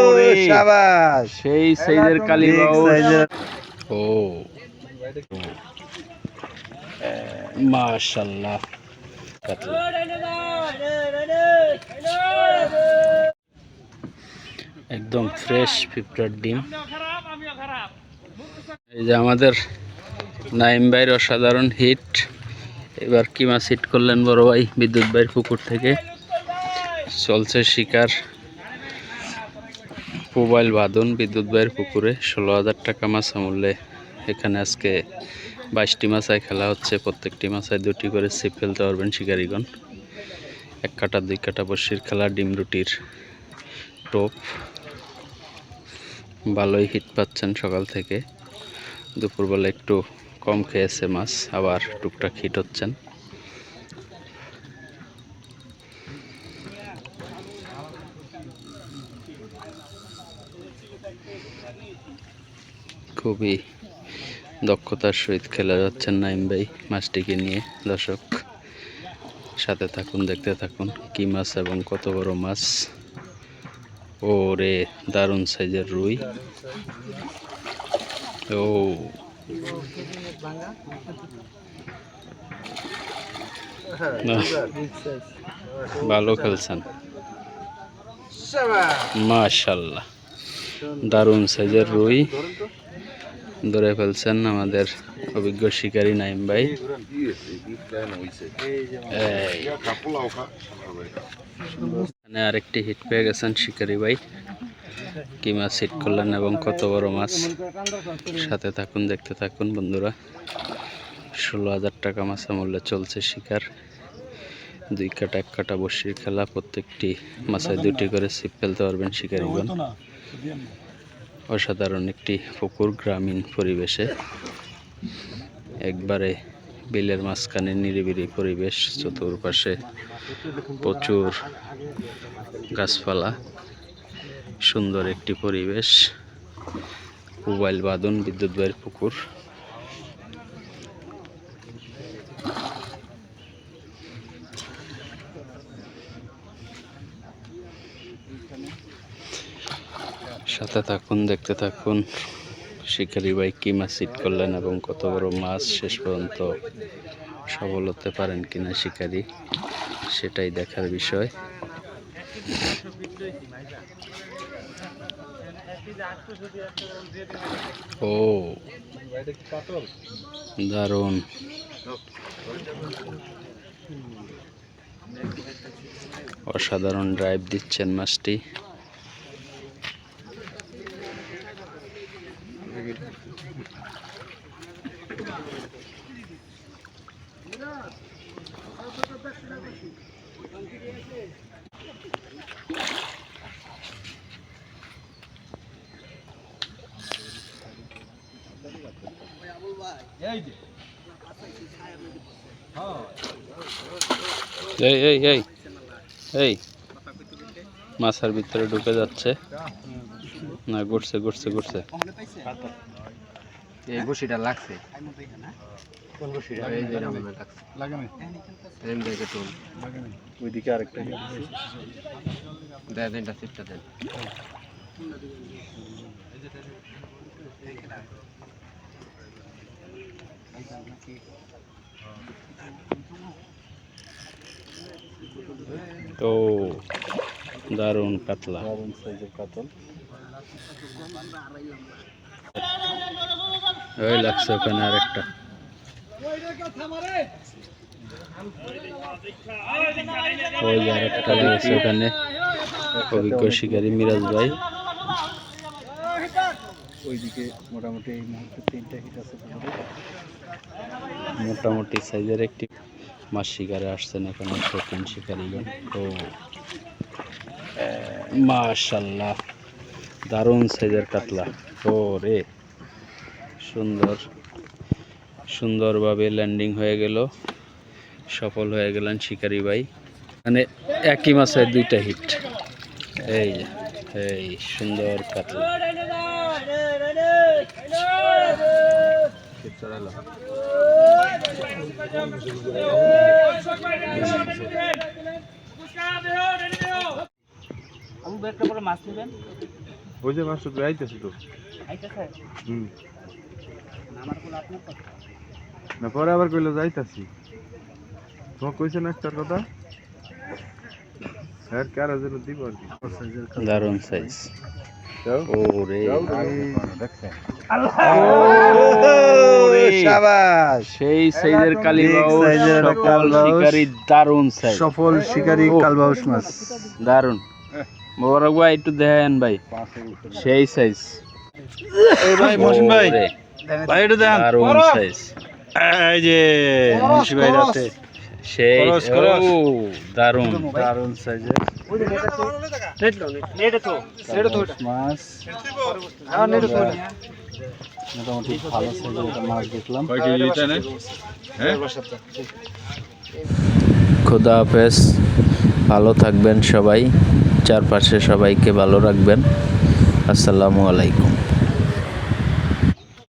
ওরে শাবাশ, সেই সাইজের কালীবাউস। ও মাশাআল্লাহ, কাতলা একদম ফ্রেশ পিঁপড়ার ডিম। এই যে আমাদের নাইম ভাইয়ের অসাধারণ হিট। এবার কি মাছ হিট করলেন বড় ভাই বিদ্যুৎ ভাইয়ের পুকুর থেকে। চলছে শিকার, মোবাইল বাঁধন বিদ্যুৎ ভাইয়ের পুকুরে। 16,000 টাকা মাছ মূল্যে এখানে আজকে 22টি মাছায় খেলা হচ্ছে। প্রত্যেকটি মাছায় 2টি করে ছিপ ফেলতে পারবেন শিকারীগণ। 1 কাটা 2 কাটা বড়শির খেলা, ডিম রুটির টোপ। ভালোই হিট পাচ্ছেন সকাল থেকে। দুপুরবেলা একটু কম খেয়েছে মাছ, আবার টুকটাক হিট হচ্ছেন। খুবই দক্ষতার সহিত খেলা যাচ্ছেন নাইম ভাই মাছটিকে নিয়ে। দর্শক সাথে থাকুন, দেখতে থাকুন কি মাছ এবং কত বড় মাছ। ওরে দারুণ সাইজের রুই। ও ভালো খেলছেন, মাশাআল্লাহ। দারুণ সাইজের রুই ধরে ফেলছেন আমাদের অভিজ্ঞ শিকারী নাইম ভাই। এখানে আরেকটি হিট পেয়ে গেছেন শিকারী ভাই। কি মাছ হিট করলেন এবং কত বড় মাছ, সাথে থাকুন, দেখতে থাকুন বন্ধুরা। 16,000 টাকা মাছ মূল্যে চলছে শিকার। 2 কাটা 1 কাটা বড়শির খেলা। প্রত্যেকটি মাছায় 2টি করে ছিপ ফেলতে পারবেন শিকারীগণ। অসাধারণ একটি পুকুর, গ্রামীণ পরিবেশে, একবারে বিলের মাঝখানে নিরিবিলি পরিবেশ। চতুর্পাশে প্রচুর গাছপালা, সুন্দর একটি পরিবেশ। মোবাইল বাঁধন বিদ্যুৎ ভাইয়ের পুকুর। সাথে থাকুন, দেখতে থাকুন শিকারী ভাই কি মাছ হিট করলেন এবং কত বড় মাছ। শেষ পর্যন্ত সফল হতে পারেন কিনা শিকারী, সেটাই দেখার বিষয়। ও দারুণ, অসাধারণ ড্রাইভ দিচ্ছেন মাছটি। এই এই এই এই মাছের ভিতরে ঢুকে যাচ্ছে না, ঘুরছে ঘুরছে ঘুরছে। এই বসিটা লাগছে, কোন বসিটা? এই যে নামে লাগছে, লাগে না এম দেখে তো লাগে না। ওইদিকে আরেকটা দেন, দেনটা সিটটা দেন। তো দারুণ কাতলা, দারুণ সাইজের কাতল। ওই লাগছে ওখানে আরেকটা। ওই আরেকটা লাগছে ওখানে, অভিজ্ঞ শিকারী মিরাজ ভাই। ওইদিকে মোটামুটি এই মুহূর্তে 3টা হিট আছে। মোটামুটি সাইজের একটি মাছ শিকারে আসছেন এখানে শৌখিন শিকারীগণ। ও মাশাআল্লাহ, দারুণ সাইজের কাতলা। ও রে, সুন্দর সুন্দরভাবে ল্যান্ডিং হয়ে গেল, সফল হয়ে গেলেন শিকারী ভাই। মানে একই মাছে 2টা হিট। এই এই সুন্দর কাতলা। ওই যে মাছ তো আইতেছে তো না পরে আবার কইলো যাইতাছি তোমার কইছে না একটার কথা স্যার কারা যেন দিব আর কি দারুণ সাইজ ওরে শাবাশ সেই সাইজের কালীবাউস সাইজের সকল কালবাউস। শিকারী দারুণ সাইজ সফল শিকারী কালবাউস মাছ দারুণ মোবারক ভাই একটু দেখেন ভাই সেই সাইজ এই ভাই মহসিন ভাই ওরে, ভাই একটু দেখান দারুণ সাইজ এই যে মহসিন ভাই রাতে সেই খরচ, খরচ। ও দারুণ দারুণ সাইজের মাছ মোটামুটি ভালো সাইজের একটা মাছ দেখলাম খোদা হাফেজ ভালো থাকবেন সবাই চারপাশে সবাইকে ভালো রাখবেন আসসালামু আলাইকুম